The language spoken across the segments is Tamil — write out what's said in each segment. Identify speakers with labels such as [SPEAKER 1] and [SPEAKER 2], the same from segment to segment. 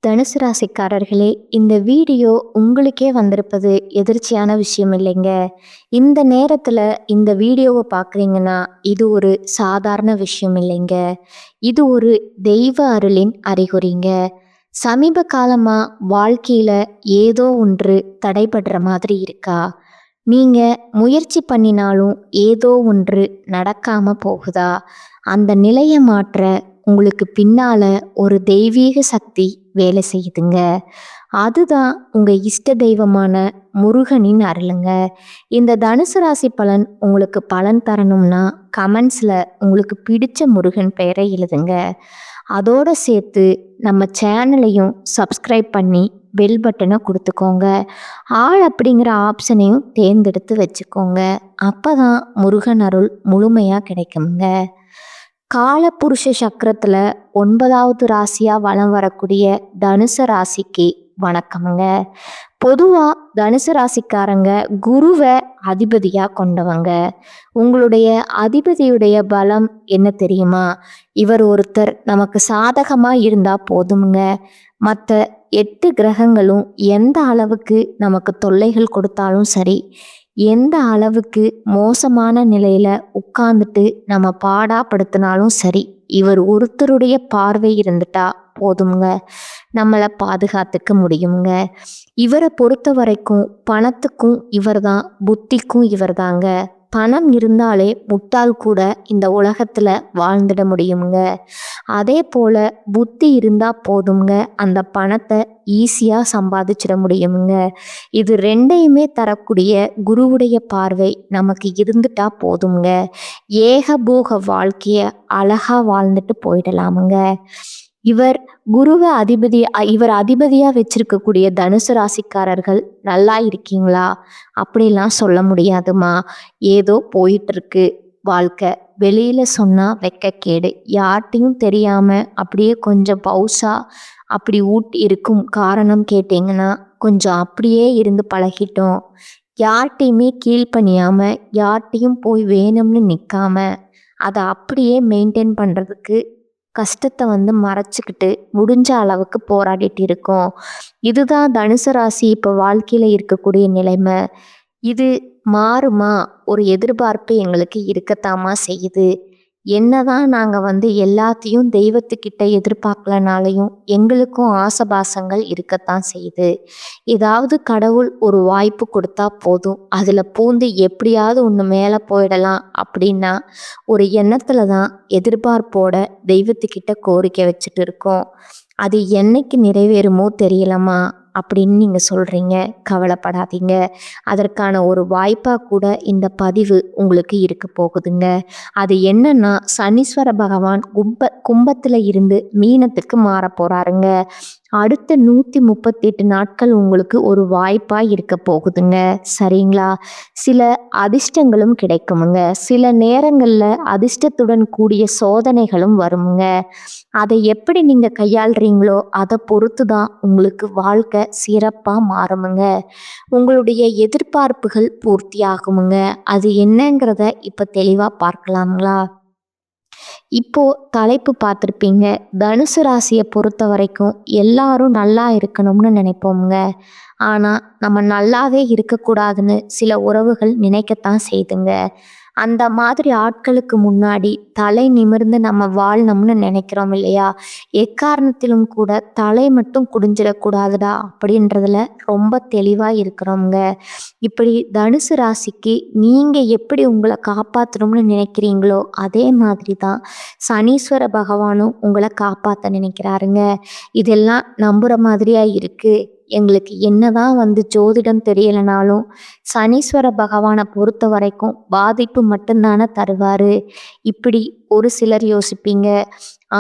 [SPEAKER 1] தனுசு ராசிக்காரர்களே, இந்த வீடியோ உங்களுக்கே வந்திருப்பது எதிர்ச்சியான விஷயம் இல்லைங்க. இந்த நேரத்துல இந்த வீடியோவை பார்க்குறீங்கன்னா, இது ஒரு சாதாரண விஷயம் இல்லைங்க. இது ஒரு தெய்வ அருளின் அறிகுறிங்க. சமீப காலமா வாழ்க்கையில ஏதோ ஒன்று தடைபடுற மாதிரி இருக்கா? நீங்க முயற்சி பண்ணினாலும் ஏதோ ஒன்று நடக்காம போகுதா? அந்த நிலையை மாற்ற உங்களுக்கு பின்னால ஒரு தெய்வீக சக்தி வேலை செய்யுதுங்க. அதுதான் உங்க இஷ்ட தெய்வமான முருகனின் அருளுங்க. இந்த தனுசு ராசி பலன் உங்களுக்கு பலன் தரணும்னா கமெண்ட்ஸ்ல உங்களுக்கு பிடிச்ச முருகன் பெயரை எழுதுங்க. அதோட சேர்த்து நம்ம சேனலையும் சப்ஸ்கிரைப் பண்ணி பெல் பட்டனை கொடுத்துக்கோங்க. ஆள் அப்படிங்கிற ஆப்ஷனையும் தேர்ந்தெடுத்து வச்சுக்கோங்க. அப்பதான் முருகன் அருள் முழுமையா கிடைக்குங்க. காலபுருஷ சக்கரத்துல 9வது ராசியா வலம் வரக்கூடிய தனுசு ராசிக்கு வணக்கமுங்க. பொதுவா தனுசு ராசிக்காரங்க குருவை அதிபதியா கொண்டவங்க. உங்களுடைய அதிபதியுடைய பலம் என்ன தெரியுமா? இவர் ஒருத்தர் நமக்கு சாதகமா இருந்தா போதுங்க. மற்ற 8 கிரகங்களும் எந்த அளவுக்கு நமக்கு தொல்லைகள் கொடுத்தாலும் சரி, எந்த அளவுக்கு மோசமான நிலையில உட்கார்ந்துட்டு நம்ம பாடாப்படுத்தினாலும் சரி, இவர் ஒருத்தருடைய பார்வை இருந்துட்டா போதுங்க, நம்மளை பாதுகாத்துக்க முடியுங்க. இவரை பொறுத்த வரைக்கும் பணத்துக்கும் இவர்தான், புத்திக்கும் இவர்தாங்க. பணம் இருந்தாலே முட்டாள் கூட இந்த உலகத்துல வாழ்ந்துட முடியுங்க. அதே போல புத்தி இருந்தா போதுங்க, அந்த பணத்தை ஈஸியா சம்பாதிச்சிட முடியுங்க. இது ரெண்டையுமே தரக்கூடிய குருவுடைய பார்வை நமக்கு இருந்துட்டா போதுங்க, ஏகபோக வாழ்க்கைய அழகா வாழ்ந்துட்டு போயிடலாமுங்க. இவர் குருவை இவர் அதிபதியா வச்சிருக்கக்கூடிய தனுசு ராசிக்காரர்கள் நல்லா இருக்கீங்களா? அப்படிலாம் சொல்ல முடியாதுமா. ஏதோ போயிட்டு இருக்கு வாழ்க்கை. வெளியில சொன்னா வெட்கக்கேடு. யார்கிட்டையும் தெரியாம அப்படியே கொஞ்சம் பவுசா அப்படி இருக்கும் காரணம் கேட்டிங்கன்னா, கொஞ்சம் அப்படியே இருந்து பழகிட்டோம். யார்கிட்டையுமே கீழ்ப்பணியாம, யார்கிட்டையும் போய் வேணும்னு நிற்காம, அதை அப்படியே மெயின்டைன் பண்ணுறதுக்கு கஷ்டத்தை மறைச்சிக்கிட்டு முடிஞ்ச அளவுக்கு போராடிட்டு இருக்கோம். இதுதான் தனுசு ராசி இப்போ வாழ்க்கையில் இருக்கக்கூடிய நிலைமை. இது மாறுமா? ஒரு எதிர்பார்ப்பு எங்களுக்கு இருக்கத்தாமா செய்யுது. என்னதான் நாங்கள் எல்லாத்தையும் தெய்வத்துக்கிட்ட எதிர்பார்க்கலனாலையும் எங்களுக்கும் ஆசபாசங்கள் இருக்கத்தான் செய்யுது. ஏதாவது கடவுள் ஒரு வாய்ப்பு கொடுத்தா போதும், அதில் பூந்து எப்படியாவது ஒன்று மேலே போயிடலாம் அப்படின்னா ஒரு எண்ணத்துல தான் எதிர்பார்ப்போட தெய்வத்துக்கிட்ட கோரிக்கை வச்சுட்டு இருக்கோம். அது என்னைக்கு நிறைவேறுமோ தெரியலம்மா அப்படின்னு நீங்கள் சொல்கிறீங்க. கவலைப்படாதீங்க. அதற்கான ஒரு வாய்ப்பாக கூட இந்த பதிவு உங்களுக்கு இருக்க போகுதுங்க. அது என்னன்னா, சனீஸ்வர பகவான் கும்பத்தில் இருந்து மீனத்துக்கு மாற போகிறாருங்க. அடுத்த 138 நாட்கள் உங்களுக்கு ஒரு வாய்ப்பாக இருக்க போகுதுங்க. சரிங்களா? சில அதிர்ஷ்டங்களும் கிடைக்குமுங்க. சில நேரங்களில் அதிர்ஷ்டத்துடன் கூடிய சோதனைகளும் வருமுங்க. அதை எப்படி நீங்கள் கையாளுறீங்களோ அதை பொறுத்து தான் உங்களுக்கு வாழ்க்கை சிறப்பாக மாறுமுங்க. உங்களுடைய எதிர்பார்ப்புகள் பூர்த்தி ஆகுமுங்க. அது என்னங்கிறத இப்போ தெளிவாக பார்க்கலாங்களா? இப்போ தலைப்பு பார்த்துருப்பீங்க. தனுசு ராசியை பொறுத்த வரைக்கும் எல்லாரும் நல்லா இருக்கணும்னு நினைப்போங்க. ஆனால் நம்ம நல்லாவே இருக்கக்கூடாதுன்னு சில உறவுகள் நினைக்கத்தான் செய்துங்க. அந்த மாதிரி ஆட்களுக்கு முன்னாடி தலை நிமிர்ந்து நம்ம வாழணும்னு நினைக்கிறோம் இல்லையா? எக்காரணத்திலும் கூட தலை மட்டும் குடிஞ்சிடக்கூடாதுடா அப்படின்றதுல ரொம்ப தெளிவாக இருக்கிறோங்க. இப்படி தனுசு ராசிக்கு நீங்கள் எப்படி உங்களை காப்பாற்றணும்னு நினைக்கிறீங்களோ அதே மாதிரி தான் சனீஸ்வர பகவானும் உங்களை காப்பாற்ற நினைக்கிறாருங்க. இதெல்லாம் நம்புகிற மாதிரியா இருக்குது. எங்களுக்கு என்னதான் ஜோதிடம் தெரியலைனாலும் சனீஸ்வர பகவானை பொறுத்த வரைக்கும் பாதிப்பு மட்டும்தானே தருவார். இப்படி ஒரு சிலர் யோசிப்பீங்க.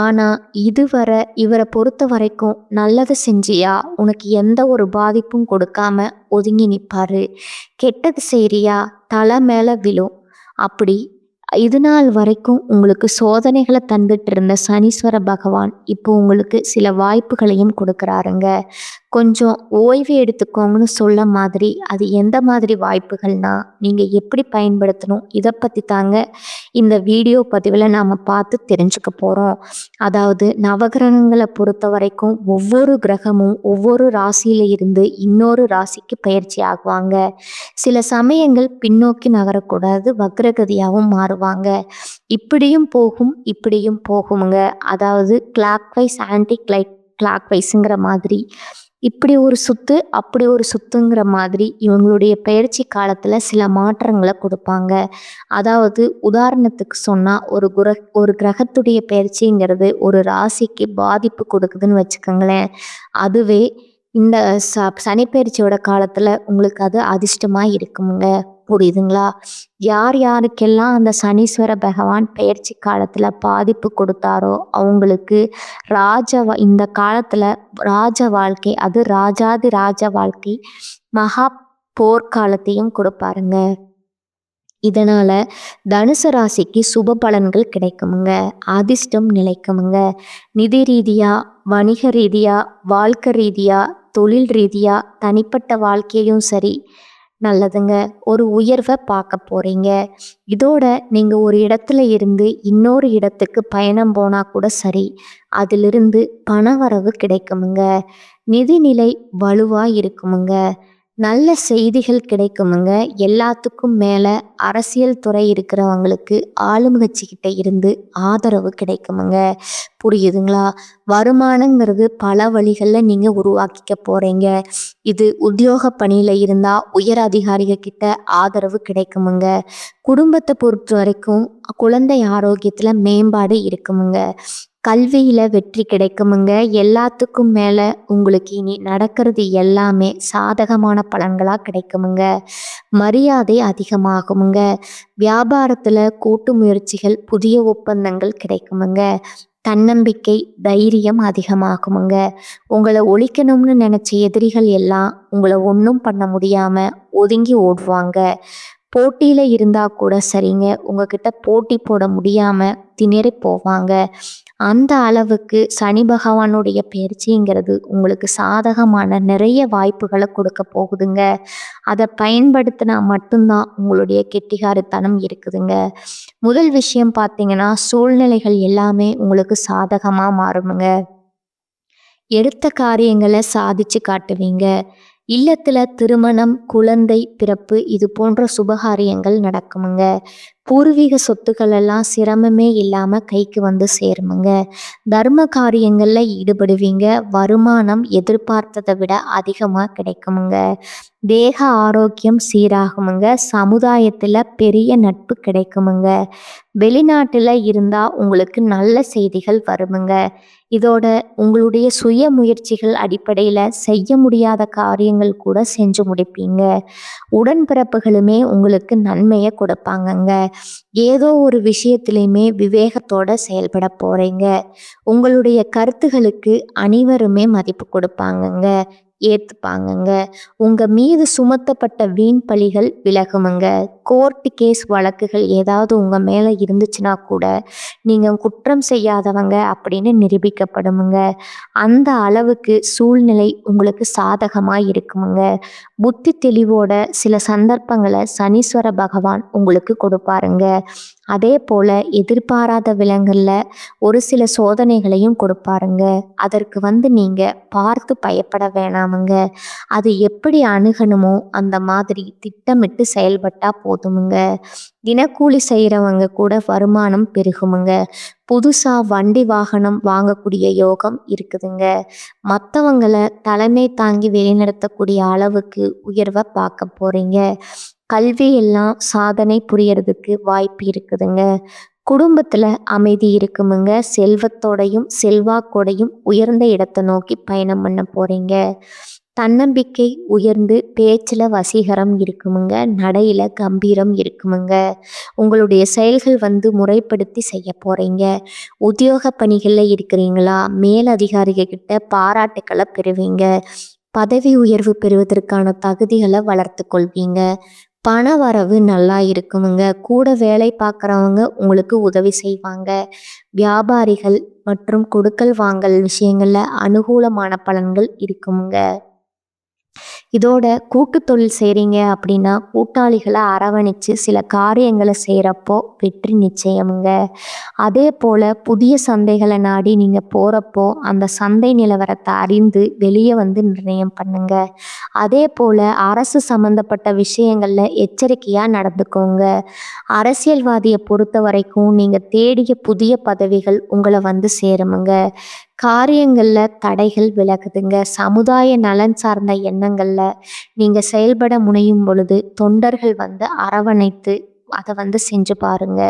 [SPEAKER 1] ஆனால் இதுவரை இவரை பொறுத்த வரைக்கும் நல்லது செஞ்சியா உனக்கு எந்த ஒரு பாதிப்பும் கொடுக்காம ஒதுங்கி நிற்பாரு. கெட்டது செய்றியா தலை மேலே விழும். அப்படி இது நாள் வரைக்கும் உங்களுக்கு சோதனைகளை தந்துட்டு இருந்த சனீஸ்வர பகவான் இப்போ உங்களுக்கு சில வாய்ப்புகளையும் கொடுக்குறாருங்க. கொஞ்சம் ஓய்வு எடுத்துக்கோங்கன்னு சொல்ல மாதிரி, அது எந்த மாதிரி வாய்ப்புகள்னா, நீங்க எப்படி பயன்படுத்தணும்? இத பத்தி தாங்க இந்த வீடியோ பதிவுல நாம பார்த்து தெரிஞ்சுக்க போறோம். அதாவது நவகிரகங்கள பொறுத்தவரைக்கும் ஒவ்வொரு கிரகமும் ஒவ்வொரு ராசியில இருந்து இன்னொரு ராசிக்கு பயிற்சி ஆகுவாங்க. சில சமயங்கள் பின்னோக்கி நகரக்கூடாது, வக்ரகதியாவும் மாறுவாங்க. இப்படியும் போகும், இப்படியும் போகுமுங்க. அதாவது கிளாக் வைஸ், ஆன்டி கிளாக் வைஸ்ங்கிற மாதிரி. இப்படி ஒரு சுத்து, அப்படி ஒரு சுத்துங்கிற மாதிரி இவங்களுடைய பெயர்ச்சி காலத்துல சில மாற்றங்கள குடுப்பாங்க. அதாவது உதாரணத்துக்கு சொன்னா, ஒரு கிரகத்துடைய பெயர்ச்சிங்கிறது ஒரு ராசிக்கு பாதிப்பு கொடுக்குதுன்னு வச்சுக்கோங்களேன். அதுவே இந்த சனி பெயர்ச்சியோட காலத்துல உங்களுக்கு அது அதிர்ஷ்டமா இருக்குமுங்க. புரியுதுங்களா? யார் யாருக்கெல்லாம் அந்த சனீஸ்வர பகவான் பெயர்ச்சி காலத்துல பாதிப்பு கொடுத்தாரோ, அவங்களுக்கு இந்த காலத்துல ராஜ வாழ்க்கை, அது ராஜாதி ராஜ வாழ்க்கை, மகா போர்க்காலத்தையும் கொடுப்பாருங்க. இதனால தனுசு ராசிக்கு சுப பலன்கள் கிடைக்குமுங்க. அதிர்ஷ்டம் நிலைக்குமுங்க. நிதி ரீதியா, வணிக ரீதியா, வாழ்க்கை ரீதியா, தொழில் ரீதியா, தனிப்பட்ட வாழ்க்கையிலும் சரி நல்லதுங்க. ஒரு உயர்வை பார்க்க போறீங்க. இதோட நீங்க ஒரு இடத்துல இருந்து இன்னொரு இடத்துக்கு பயணம் போனா கூட சரி, அதிலிருந்து பணவரவு கிடைக்குமுங்க. நிதிநிலை வலுவா இருக்குமுங்க. நல்ல செய்திகள் கிடைக்குமுங்க. எல்லாத்துக்கும் மேல அரசியல் துறை இருக்கிறவங்களுக்கு ஆளுங்கட்சிக்கிட்ட இருந்து ஆதரவு கிடைக்குமுங்க. புரியுதுங்களா? வருமானங்கிறது பல வழிகளில் நீங்கள் உருவாக்கிக்க போகிறீங்க. இது உத்தியோக பணியில் இருந்தால் உயர் அதிகாரிகள் கிட்ட ஆதரவு கிடைக்குமுங்க. குடும்பத்தை பொறுத்த வரைக்கும் குழந்தை ஆரோக்கியத்தில் மேம்பாடு இருக்குமுங்க. கல்வியில் வெற்றி கிடைக்குமுங்க. எல்லாத்துக்கும் மேலே உங்களுக்கு இனி நடக்கிறது எல்லாமே சாதகமான பலன்களாக கிடைக்குமுங்க. மரியாதை அதிகமாகுமுங்க. வியாபாரத்தில் கூட்டு முயற்சிகள், புதிய ஒப்பந்தங்கள் கிடைக்குமுங்க. தன்னம்பிக்கை, தைரியம் அதிகமாகுமுங்க. உங்களை ஒழிக்கணும்னு நினச்ச எதிரிகள் எல்லாம் உங்களை ஒன்றும் பண்ண முடியாமல் ஒதுங்கி ஓடுவாங்க. போட்டியில் இருந்தால் கூட சரிங்க, உங்ககிட்ட போட்டி போட முடியாமல் திணறி போவாங்க. அந்த அளவுக்கு சனி பகவானுடைய பயிற்சிங்கிறது உங்களுக்கு சாதகமான நிறைய வாய்ப்புகளை கொடுக்க போகுதுங்க. அதை பயன்படுத்தினா மட்டும்தான் உங்களுடைய கெட்டிகாரத்தனம் இருக்குதுங்க. முதல் விஷயம் பார்த்தீங்கன்னா, சூழ்நிலைகள் எல்லாமே உங்களுக்கு சாதகமாக மாறுமுங்க. எடுத்த காரியங்களை சாதிச்சு காட்டுவீங்க. இல்லத்துல திருமணம், குழந்தை பிறப்பு இது போன்ற சுபகாரியங்கள் நடக்குமுங்க. பூர்வீக சொத்துக்கள் எல்லாம் சிரமமே இல்லாம கைக்கு வந்து சேருமுங்க. தர்ம காரியங்கள்ல ஈடுபடுவீங்க. வருமானம் எதிர்பார்த்ததை விட அதிகமா கிடைக்குமுங்க. தேக ஆரோக்கியம் சீராகுமுங்க. சமுதாயத்துல பெரிய நட்பு கிடைக்குமுங்க. வெளிநாட்டுல இருந்தா உங்களுக்கு நல்ல செய்திகள் வருமுங்க. இதோட உங்களுடைய சுய முயற்சிகள் அடிப்படையில் செய்ய முடியாத காரியங்கள் கூட செஞ்சு முடிப்பீங்க. உடன்பிறப்புகளுமே உங்களுக்கு நன்மையை கொடுப்பாங்கங்க. ஏதோ ஒரு விஷயத்திலையுமே விவேகத்தோட செயல்பட போறீங்க. உங்களுடைய கருத்துகளுக்கு அனைவருமே மதிப்பு கொடுப்பாங்கங்க, ஏற்றுப்பாங்கங்க. உங்கள் மீது சுமத்தப்பட்ட வீண் பழிகள் விலகுமுங்க. கோர்ட்டு கேஸ் வழக்குகள் ஏதாவது உங்கள் மேலே இருந்துச்சுன்னா கூட நீங்கள் குற்றம் செய்யாதவங்க அப்படின்னு நிரூபிக்கப்படுமுங்க. அந்த அளவுக்கு சூழ்நிலை உங்களுக்கு சாதகமாக இருக்குமுங்க. புத்தி தெளிவோட சில சந்தர்ப்பங்களை சனீஸ்வர பகவான் உங்களுக்கு கொடுப்பாருங்க. அதே போல் எதிர்பாராத விலங்குகளில் ஒரு சில சோதனைகளையும் கொடுப்பாருங்க. அதற்கு நீங்கள் பார்த்து பயப்பட வேணாமுங்க. அது எப்படி அணுகணுமோ அந்த மாதிரி திட்டமிட்டு செயல்பட்டால் போதுமுங்க. தினக்கூலி செய்கிறவங்க கூட வருமானம் பெருகுமுங்க. புதுசாக வண்டி வாகனம் வாங்கக்கூடிய யோகம் இருக்குதுங்க. மற்றவங்களை தலைமை தாங்கி வழிநடத்தக்கூடிய அளவுக்கு உயர்வை பார்க்க போகிறீங்க. கல்வி எல்லாம் சாதனை புரியறதுக்கு வாய்ப்பு இருக்குதுங்க. குடும்பத்தில் அமைதி இருக்குமுங்க. செல்வத்தோடையும் செல்வாக்கோடையும் உயர்ந்த இடத்தை நோக்கி பயணம் பண்ண போகிறீங்க. தன்னம்பிக்கை உயர்ந்து பேச்சில் வசீகரம் இருக்குமுங்க. நடையில் கம்பீரம் இருக்குமுங்க. உங்களுடைய செயல்கள் முறைப்படுத்தி செய்ய போகிறீங்க. உத்தியோக பணிகளில் இருக்கிறீங்களா, மேலதிகாரிகள் கிட்ட பாராட்டுக்களை பெறுவீங்க. பதவி உயர்வு பெறுவதற்கான தகுதிகளை வளர்த்து கொள்வீங்க. பண வரவு நல்லா இருக்குமுங்க. கூட வேலை பார்க்குறவங்க உங்களுக்கு உதவி செய்வாங்க. வியாபாரிகள் மற்றும் கொடுக்கல் வாங்கல் விஷயங்கள்ல அனுகூலமான பலன்கள் இருக்குமுங்க. இதோட கூட்டு தொழில் செய்கிறீங்க அப்படின்னா கூட்டாளிகளை அரவணைச்சு சில காரியங்களை செய்கிறப்போ வெற்றி நிச்சயமுங்க. அதே போல் புதிய சந்தைகளை நாடி நீங்கள் போகிறப்போ அந்த சந்தை நிலவரத்தை அறிந்து வெளியே வந்து நிர்ணயம் பண்ணுங்க. அதே போல் அரசு சம்மந்தப்பட்ட விஷயங்களில் எச்சரிக்கையாக நடந்துக்கோங்க. அரசியல்வாதியை பொறுத்த வரைக்கும் நீங்கள் தேடிய புதிய பதவிகள் உங்களை வந்து சேருமுங்க. காரியங்களில் தடைகள் விலகுதுங்க. சமுதாய நலன் சார்ந்த எண்ணங்களில் நீங்கள் செயல்பட முனையும் பொழுது தொண்டர்கள் வந்து அரவணைத்து அதை வந்து செஞ்சு பாருங்க.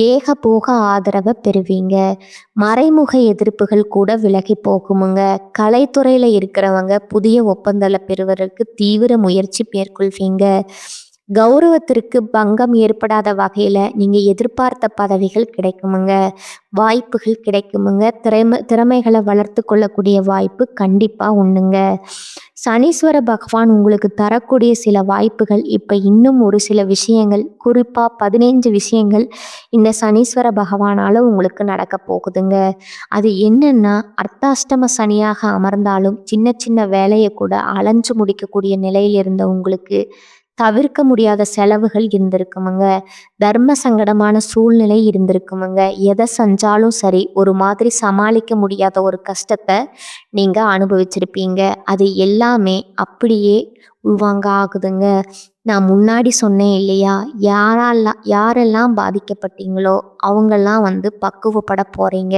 [SPEAKER 1] ஏகபோக ஆதரவை பெறுவீங்க. மறைமுக எதிர்ப்புகள் கூட விலகி போகுமுங்க. கலைத்துறையில் இருக்கிறவங்க புதிய ஒப்பந்தங்களை பெறுவதற்கு தீவிர முயற்சி மேற்கொள்வீங்க. கௌரவத்திற்கு பங்கம் ஏற்படாத வகையில் நீங்கள் எதிர்பார்த்த பதவிகள் கிடைக்குமுங்க. வாய்ப்புகள் கிடைக்குமுங்க. திறமைகளை வளர்த்து கொள்ளக்கூடிய வாய்ப்பு கண்டிப்பாக உண்டுங்க. சனீஸ்வர பகவான் உங்களுக்கு தரக்கூடிய சில வாய்ப்புகள் இப்போ இன்னும் ஒரு சில விஷயங்கள், குறிப்பாக 15 விஷயங்கள் இந்த சனீஸ்வர பகவானால் உங்களுக்கு நடக்க போகுதுங்க. அது என்னன்னா, அர்த்தாஷ்டம சனியாக அமர்ந்தாலும் சின்ன சின்ன வேலையை கூட அலைஞ்சு முடிக்கக்கூடிய நிலையில் இருந்த உங்களுக்கு தவிர்க்க முடியாத செலவுகள் இருந்திருக்குமுங்க. தர்ம சங்கடமான சூழ்நிலை இருந்திருக்குமுங்க. எதை செஞ்சாலும் சரி ஒரு மாதிரி சமாளிக்க முடியாத ஒரு கஷ்டத்தை நீங்கள் அனுபவிச்சிருப்பீங்க. அது எல்லாமே அப்படியே உள்வாங்க ஆகுதுங்க. நான் முன்னாடி சொன்னேன் இல்லையா, யாரெல்லாம் பாதிக்கப்பட்டீங்களோ அவங்கெல்லாம் வந்து பக்குவப்பட போகிறீங்க.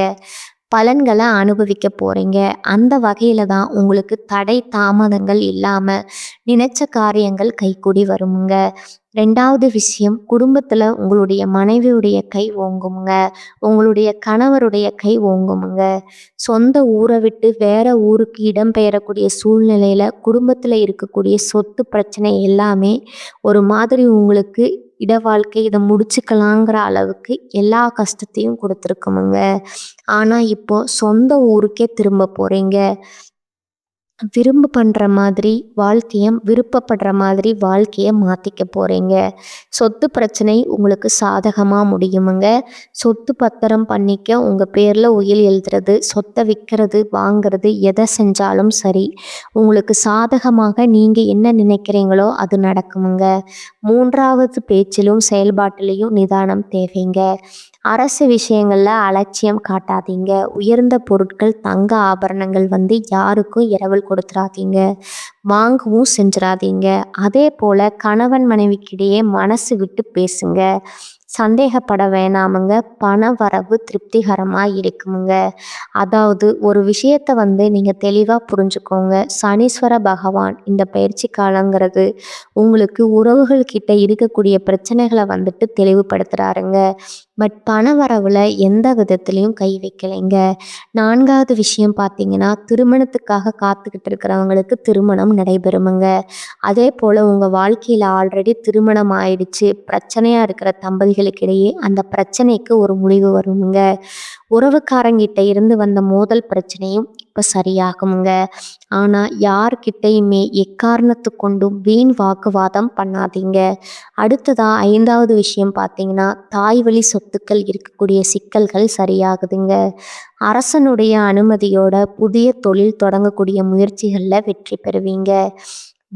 [SPEAKER 1] பலன்களை அனுபவிக்க போகிறீங்க. அந்த வகையில் தான் உங்களுக்கு தடை தாமதங்கள் இல்லாமல் நினைச்ச காரியங்கள் கைக்கூடி வருமுங்க. 2வது விஷயம், குடும்பத்தில் உங்களுடைய மனைவியுடைய கை ஓங்குமுங்க. உங்களுடைய கணவருடைய கை ஓங்குமுங்க. சொந்த ஊரை விட்டு வேற ஊருக்கு இடம்பெயரக்கூடிய சூழ்நிலையில் குடும்பத்தில் இருக்கக்கூடிய சொத்து பிரச்சனை எல்லாமே ஒரு மாதிரி உங்களுக்கு இட வாழ்க்கை இதை முடிச்சுக்கலாங்கிற அளவுக்கு எல்லா கஷ்டத்தையும் கொடுத்துருக்குமுங்க. ஆனால் இப்போ சொந்த ஊருக்கே திரும்ப போகிறீங்க. பண்ணுற மாதிரி விருப்பப்படுற மாதிரி வாழ்க்கையை மாற்றிக்க போகிறீங்க. சொத்து பிரச்சனை உங்களுக்கு சாதகமாக முடியுமுங்க. சொத்து பத்திரம் பண்ணிக்க உங்கள் பேரில் உயில் எழுதுறது, சொத்தை விற்கிறது, வாங்கிறது, எதை செஞ்சாலும் சரி உங்களுக்கு சாதகமாக நீங்கள் என்ன நினைக்கிறீங்களோ அது நடக்குமுங்க. 3வது பேச்சிலும் செயல்பாட்டிலையும் நிதானம் தேவைங்க. அரசு விஷயங்களில் அலட்சியம் காட்டாதீங்க. உயர்ந்த பொருட்கள், தங்க ஆபரணங்கள் வந்து யாருக்கும் இரவல் கொடுத்துடாதீங்க. வாங்கவும் செஞ்சிடாதீங்க. அதே போல் கணவன் மனைவிக்கிடையே மனசு விட்டு பேசுங்க. சந்தேகப்பட வேணாமுங்க. பண வரவு திருப்திகரமாக இருக்குமுங்க. அதாவது ஒரு விஷயத்தை வந்து நீங்கள் தெளிவாக புரிஞ்சுக்கோங்க. சனீஸ்வர பகவான் இந்த பயிற்சி காலங்கிறது உங்களுக்கு உறவுகள் கிட்ட இருக்கக்கூடிய பிரச்சனைகளை வந்துட்டு தெளிவுபடுத்துகிறாருங்க. பட் பண வரவில் எந்த விதத்துலேயும் கை வைக்கலைங்க. 4வது விஷயம் பார்த்தீங்கன்னா, திருமணத்துக்காக காத்துக்கிட்டு இருக்கிறவங்களுக்கு திருமணம் நடைபெறுமுங்க. அதே போல் உங்கள் வாழ்க்கையில் ஆல்ரெடி திருமணம் ஆயிடுச்சு, பிரச்சனையாக இருக்கிற தம்பதிகளுக்கிடையே அந்த பிரச்சனைக்கு ஒரு முடிவு வருமுங்க. உறவுக்காரங்கிட்ட இருந்து வந்த மோதல் பிரச்சனையும் இப்போ சரியாகுமுங்க. ஆனால் யார்கிட்டையுமே எக்காரணத்து கொண்டும் வீண் வாக்குவாதம் பண்ணாதீங்க. அடுத்ததாக 5வது விஷயம் பார்த்தீங்கன்னா, தாய் வழி சொத்துக்கள் இருக்கக்கூடிய சிக்கல்கள் சரியாகுதுங்க. அரசனுடைய அனுமதியோட புதிய தொழில் தொடங்கக்கூடிய முயற்சிகளில் வெற்றி பெறுவீங்க.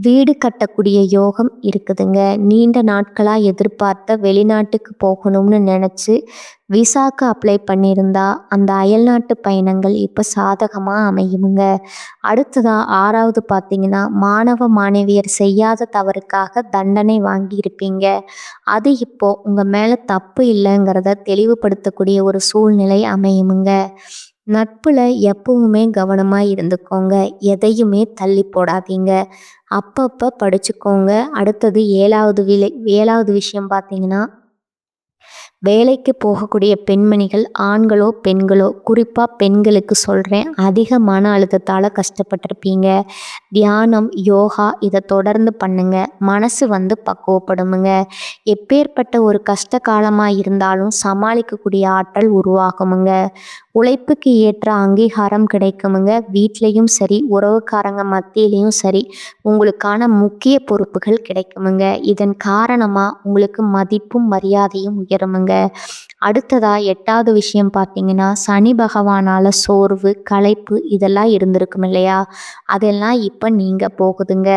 [SPEAKER 1] வீடு கட்டக்கூடிய யோகம் இருக்குதுங்க. நீண்ட நாட்களாக எதிர்பார்த்த வெளிநாட்டுக்கு போகணும்னு நினச்சி விசாக்கு அப்ளை பண்ணியிருந்தா அந்த அயல்நாட்டு பயணங்கள் இப்போ சாதகமாக அமையுமுங்க. அடுத்ததாக 6வது பார்த்தீங்கன்னா, மாணவ மாணவியர் செய்யாத தவறுக்காக தண்டனை வாங்கியிருப்பீங்க. அது இப்போ உங்கள் மேலே தப்பு இல்லைங்கிறத தெளிவுபடுத்தக்கூடிய ஒரு சூழ்நிலை அமையுமுங்க. நட்புல எப்பவுமே கவனமாக இருந்துக்கோங்க. எதையுமே தள்ளி போடாதீங்க. அப்பப்போ படிச்சுக்கோங்க. அடுத்தது 7வது விஷயம் பார்த்தீங்கன்னா, வேலைக்கு போகக்கூடிய பெண்மணிகள், ஆண்களோ பெண்களோ, குறிப்பாக பெண்களுக்கு சொல்கிறேன், அதிக மன அழுத்தத்தால் கஷ்டப்பட்டிருப்பீங்க. தியானம், யோகா இதை தொடர்ந்து பண்ணுங்க. மனசு பக்குவப்படுமுங்க. எப்பேற்பட்ட ஒரு கஷ்ட காலமாக இருந்தாலும் சமாளிக்கக்கூடிய ஆற்றல் உருவாகுமுங்க. உழைப்புக்கு ஏற்ற அங்கீகாரம் கிடைக்குமுங்க. வீட்லேயும் சரி, உறவுக்காரங்க மத்தியிலையும் சரி, உங்களுக்கான முக்கிய பொறுப்புகள் கிடைக்குமுங்க. இதன் காரணமாக உங்களுக்கு மதிப்பும் மரியாதையும் உயருமுங்க. அடுத்ததா 8வது விஷயம் பார்த்தீங்கன்னா, சனி பகவானால் சோர்வு, களைப்பு இதெல்லாம் இருந்திருக்கும் இல்லையா? அதெல்லாம் இப்போ நீங்க போகுதுங்க.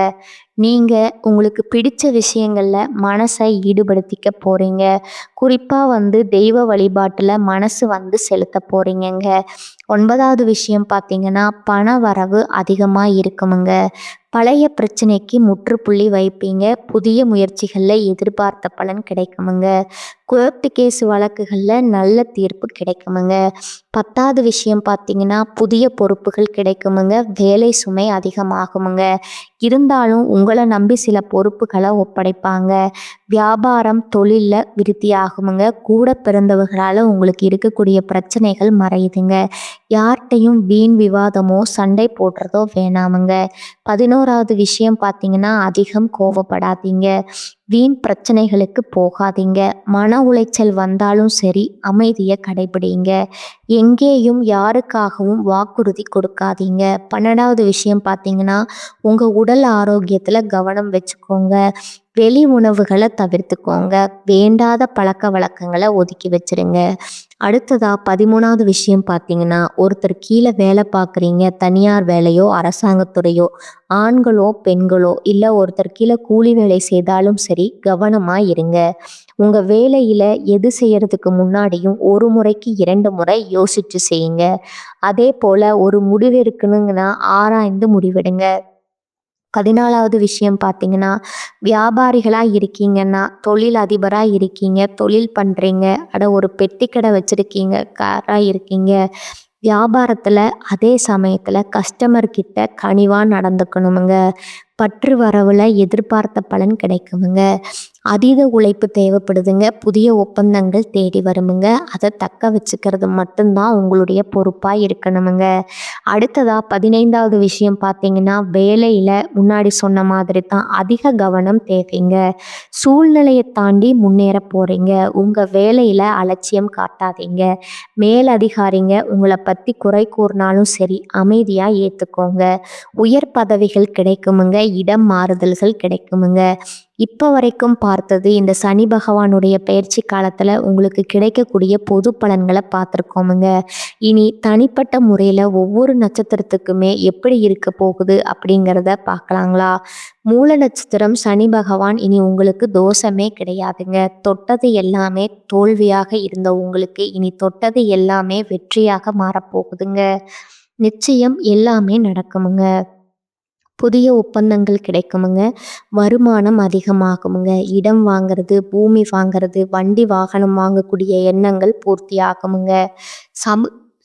[SPEAKER 1] நீங்கள் உங்களுக்கு பிடிச்ச விஷயங்களில் மனசை ஈடுபடுத்திக்க போகிறீங்க. குறிப்பாக தெய்வ வழிபாட்டில் மனசு செலுத்த போகிறீங்கங்க. 9வது விஷயம் பார்த்தீங்கன்னா, பண வரவு அதிகமாக இருக்குமுங்க. பழைய பிரச்சனைக்கு முற்றுப்புள்ளி வைப்பீங்க. புதிய முயற்சிகளில் எதிர்பார்த்த பலன் கிடைக்குமுங்க. கோர்ட்டு கேஸ் வழக்குகளில் நல்ல தீர்ப்பு கிடைக்குமுங்க. 10வது விஷயம் பார்த்தீங்கன்னா, புதிய பொறுப்புகள் கிடைக்குமுங்க. வேலை சுமை அதிகமாகுமுங்க. இருந்தாலும் உங்களை நம்பி சில பொறுப்புகளை ஒப்படைப்பாங்க. வியாபாரம், தொழிலில் விருத்தியாகுமுங்க. கூட பிறந்தவர்களால் உங்களுக்கு இருக்கக்கூடிய பிரச்சனைகள் மறையுதுங்க. யார்கிட்டையும் வீண் விவாதமோ சண்டை போடுறதோ வேணாமுங்க. 11வது விஷயம் பார்த்தீங்கன்னா, அதிகம் கோவப்படாதீங்க. வீண் பிரச்சனைகளுக்கு போகாதீங்க. மன உளைச்சல் வந்தாலும் சரி, அமைதியை கடைபிடிங்க. எங்கேயும் யாருக்காகவும் வாக்குறுதி கொடுக்காதீங்க. 12வது விஷயம் பார்த்தீங்கன்னா, உங்கள் உடல் ஆரோக்கியத்தில் கவனம் வச்சுக்கோங்க. வெளி உணவுகளை தவிர்த்துக்கோங்க. வேண்டாத பழக்க வழக்கங்களை ஒதுக்கி வச்சிருங்க. அடுத்ததா 13வது விஷயம் பார்த்தீங்கன்னா, ஒருத்தர் கீழே வேலை பார்க்குறீங்க, தனியார் வேலையோ அரசாங்கத்துறையோ, ஆண்களோ பெண்களோ, இல்லை ஒருத்தர் கீழே கூலி வேலை செய்தாலும் சரி, கவனமாக இருங்க. உங்கள் வேலையில் எது செய்யறதுக்கு முன்னாடியும் ஒரு முறைக்கு 2 முறை யோசிச்சு செய்யுங்க. அதே போல் ஒரு முடிவு இருக்குனுங்கன்னா ஆராய்ந்து முடிவெடுங்க. 14வது விஷயம் பார்த்தீங்கன்னா, வியாபாரிகளாக இருக்கீங்கன்னா, தொழில் அதிபராக இருக்கீங்க, தொழில் பண்ணுறீங்க, ஒரு பெட்டி கடை வச்சுருக்கீங்க, காராக இருக்கீங்க, வியாபாரத்தில் அதே சமயத்தில் கஸ்டமர்கிட்ட கனிவாக நடந்துக்கணுமுங்க. பற்று வரவில் எதிர்பார்த்த பலன் கிடைக்குமுங்க. அதீத உழைப்பு தேவைப்படுதுங்க. புதிய ஒப்பந்தங்கள் தேடி வருமுங்க. அதை தக்க வச்சுக்கிறது மட்டும்தான் உங்களுடைய பொறுப்பாக இருக்கணுமுங்க. அடுத்ததாக 15வது விஷயம் பார்த்தீங்கன்னா, வேலையில் முன்னாடி சொன்ன மாதிரி தான் அதிக கவனம் தேவைங்க. சூழ்நிலையை தாண்டி முன்னேற போகிறீங்க. உங்கள் வேலையில் அலட்சியம் காட்டாதீங்க. மேலதிகாரிங்க உங்களை பற்றி குறை கூறினாலும் சரி, அமைதியாக ஏற்றுக்கோங்க. உயர் பதவிகள் கிடைக்குமுங்க. இடம் மாறுதல்கள் கிடைக்குமுங்க. இப்போ வரைக்கும் பார்த்தது இந்த சனி பகவானுடைய பயிற்சி காலத்தில் உங்களுக்கு கிடைக்கக்கூடிய பொது பலன்களை பார்த்துருக்கோமுங்க. இனி தனிப்பட்ட முறையில் ஒவ்வொரு நட்சத்திரத்துக்குமே எப்படி இருக்க போகுது அப்படிங்கிறத பார்க்கலாங்களா? மூல நட்சத்திரம் சனி பகவான் இனி உங்களுக்கு தோஷமே கிடையாதுங்க. தொட்டது எல்லாமே தோல்வியாக இருந்த உங்களுக்கு இனி தொட்டது எல்லாமே வெற்றியாக மாறப்போகுதுங்க. நிச்சயம் எல்லாமே நடக்குமுங்க. புதிய ஒப்பந்தங்கள் கிடைக்குமுங்க. வருமானம் அதிகமாகுமுங்க. இடம் வாங்கிறது, பூமி வாங்கிறது, வண்டி வாகனம் வாங்கக்கூடிய எண்ணங்கள் பூர்த்தி ஆகுமுங்க.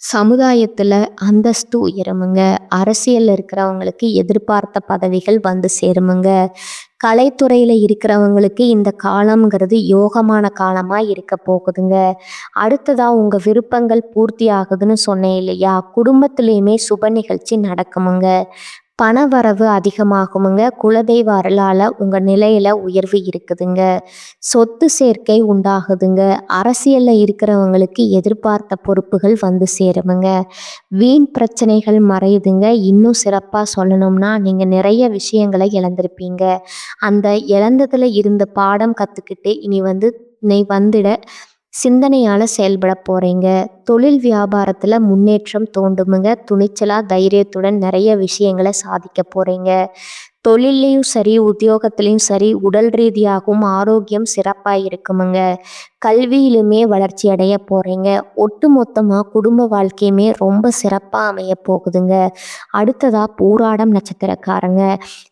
[SPEAKER 1] சமுதாயத்தில் அந்தஸ்து உயருமுங்க. அரசியலில் இருக்கிறவங்களுக்கு எதிர்பார்த்த பதவிகள் சேருமுங்க. கலைத்துறையில் இருக்கிறவங்களுக்கு இந்த காலம்ங்கிறது யோகமான காலமாக இருக்க போகுதுங்க. அடுத்ததாக உங்கள் விருப்பங்கள் பூர்த்தி ஆகுதுன்னு சொன்னேன் இல்லையா? குடும்பத்துலேயுமே சுப நிகழ்ச்சி நடக்குமுங்க. பணவரவு அதிகமாகுமுங்க. குலதெய்வ அருளால் உங்கள் நிலையில் உயர்வு இருக்குதுங்க. சொத்து சேர்க்கை உண்டாகுதுங்க. அரசியலில் இருக்கிறவங்களுக்கு எதிர்பார்த்த பொறுப்புகள் சேருமுங்க. வீண் பிரச்சனைகள் மறையுதுங்க. இன்னும் சிறப்பாக சொல்லணும்னா, நீங்கள் நிறைய விஷயங்களை இழந்திருப்பீங்க. அந்த இழந்ததில் இருந்த பாடம் கற்றுக்கிட்டு இனி வந்துட சிந்தனையால் செயல்பட போகிறீங்க. தொழில் வியாபாரத்தில் முன்னேற்றம் தோண்டுமுங்க. துணிச்சலாக தைரியத்துடன் நிறைய விஷயங்களை சாதிக்க போகிறீங்க. தொழிலையும் சரி, உத்தியோகத்திலையும் சரி, உடல் ரீதியாகவும் ஆரோக்கியம் சிறப்பாக இருக்குமுங்க. கல்வியிலுமே வளர்ச்சி அடைய போகிறீங்க. ஒட்டு மொத்தமாக குடும்ப வாழ்க்கையுமே ரொம்ப சிறப்பாக அமைய போகுதுங்க. அடுத்ததாக பூராடம் நட்சத்திரக்காரங்க,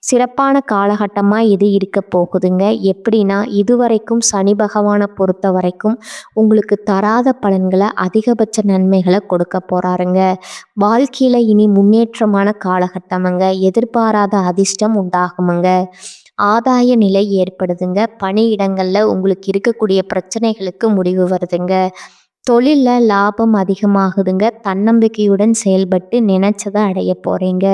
[SPEAKER 1] சிறப்பான காலகட்டமாக இது இருக்க போகுதுங்க. எப்படின்னா, இதுவரைக்கும் சனி பகவானை பொறுத்த வரைக்கும் உங்களுக்கு தராத பலன்களை, அதிகபட்ச நன்மைகளை கொடுக்க போகிறாருங்க. வாழ்க்கையில் இனி முன்னேற்றமான காலகட்டமுங்க. எதிர்பாராத அதிர்ஷ்டம் உண்டாகுமுங்க. ஆதாய நிலை ஏற்படுதுங்க. பணியிடங்கள்ல உங்களுக்கு இருக்கக்கூடிய பிரச்சனைகளுக்கு முடிவு வருதுங்க. தொழில்ல லாபம் அதிகமாகுதுங்க. தன்னம்பிக்கையுடன் செயல்பட்டு நினைச்சதை அடைய போறீங்க.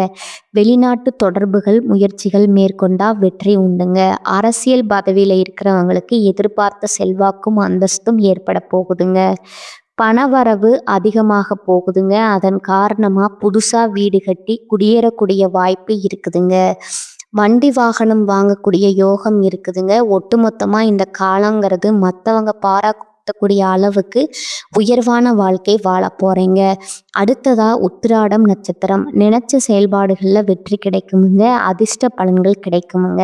[SPEAKER 1] வெளிநாட்டு தொடர்புகள் முயற்சிகள் மேற்கொண்டா வெற்றி உண்டுங்க. அரசியல் பதவியில இருக்கிறவங்களுக்கு எதிர்பார்த்த செல்வாக்கும் அந்தஸ்தும் ஏற்பட போகுதுங்க. பணவரவு அதிகமாக போகுதுங்க. அதன் காரணமா புதுசா வீடு கட்டி குடியேறக்கூடிய வாய்ப்பு இருக்குதுங்க. வண்டி வாகனம் வாங்கக்கூடிய யோகம் இருக்குதுங்க. ஒட்டுமொத்தமா இந்த காலங்கிறது மற்றவங்க பாராட்டக்கூடிய அளவுக்கு உயர்வான வாழ்க்கை வாழ போறீங்க. அடுத்ததா உத்திராடம் நட்சத்திரம். நினைச்ச செயல்பாடுகள்ல வெற்றி கிடைக்குமுங்க. அதிர்ஷ்ட பலன்கள் கிடைக்குமுங்க.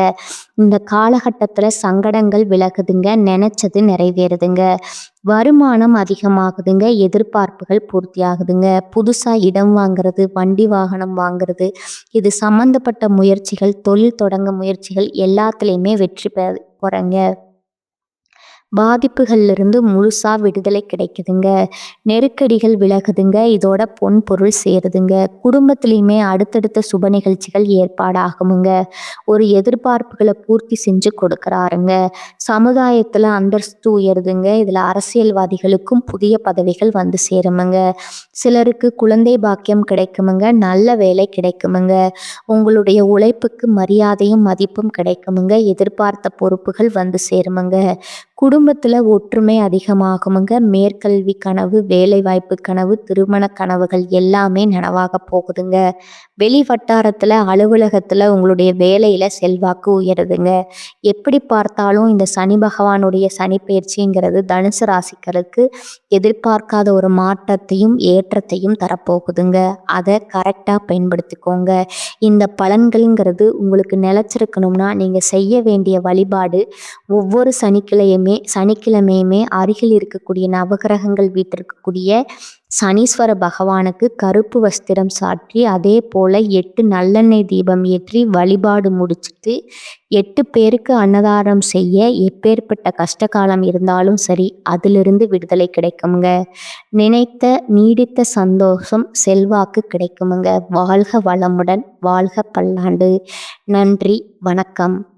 [SPEAKER 1] இந்த காலகட்டத்துல சங்கடங்கள் விலகுதுங்க. நினைச்சது நிறைவேறுதுங்க. வருமானம் அதிகமாகுதுங்க. எதிர்பார்ப்புகள் பூர்த்தியாகுதுங்க. புதுசா இடம் வாங்குறது, வண்டி வாகனம் வாங்குறது, இது சம்பந்தப்பட்ட முயற்சிகள், தொழில் தொடங்க முயற்சிகள் எல்லாத்துலேயுமே வெற்றி பெற போறீங்க. பாதிப்புகள்ல இருந்து முழுசா விடுதலை கிடைக்குதுங்க. நெருக்கடிகள் விலகுதுங்க. இதோட பொன் பொருள் சேருதுங்க. குடும்பத்திலையுமே அடுத்தடுத்த சுப நிகழ்ச்சிகள் ஏற்பாடாகுமுங்க. ஒரு எதிர்பார்ப்புகளை பூர்த்தி செஞ்சு கொடுக்குறாருங்க. சமுதாயத்துல அந்தஸ்து உயருதுங்க. இதுல அரசியல்வாதிகளுக்கும் புதிய பதவிகள் வந்து சேருமுங்க. சிலருக்கு குழந்தை பாக்கியம் கிடைக்குமுங்க. நல்ல வேலை கிடைக்குமுங்க. உங்களுடைய உழைப்புக்கு மரியாதையும் மதிப்பும் கிடைக்குமுங்க. எதிர்பார்த்த பொறுப்புகள் வந்து சேருமுங்க. குடும்பத்துல ஒற்றுமை அதிகமாகுமுங்க. மேற்கல்வி கனவு, வேலைவாய்ப்பு கனவு, திருமண கனவுகள் எல்லாமே நனவாக போகுதுங்க. வெளி வட்டாரத்துல அலுவலகத்துல உங்களுடைய வேலையில செல்வாக்கு உயருதுங்க. எப்படி பார்த்தாலும் இந்த சனி பகவானுடைய சனி பயிற்சிங்கிறது தனுசு ராசிக்கருக்கு எதிர்பார்க்காத ஒரு மாற்றத்தையும் ஏற்றத்தையும் தரப்போகுதுங்க. அதை கரெக்டா பயன்படுத்திக்கோங்க. இந்த பலன்கள்ங்கிறது உங்களுக்கு நிலைச்சிருக்கணும்னா நீங்க செய்ய வேண்டிய வழிபாடு, ஒவ்வொரு சனிக்கிழமையுமே அருகில் இருக்கக்கூடிய நவகிரகங்கள் வீட்டிற்கக்கூடிய சனீஸ்வர பகவானுக்கு கருப்பு வஸ்திரம் சாற்றி, அதே போல 8 நல்லெண்ணெய் தீபம் ஏற்றி வழிபாடு முடிச்சுட்டு 8 பேருக்கு அன்னதானம் செய்ய, எப்பேற்பட்ட கஷ்டகாலம் இருந்தாலும் சரி அதிலிருந்து விடுதலை கிடைக்குங்க. நினைத்த நீடித்த சந்தோஷம் செல்வாக்கு கிடைக்குமுங்க. வாழ்க வளமுடன், வாழ்க பல்லாண்டு. நன்றி, வணக்கம்.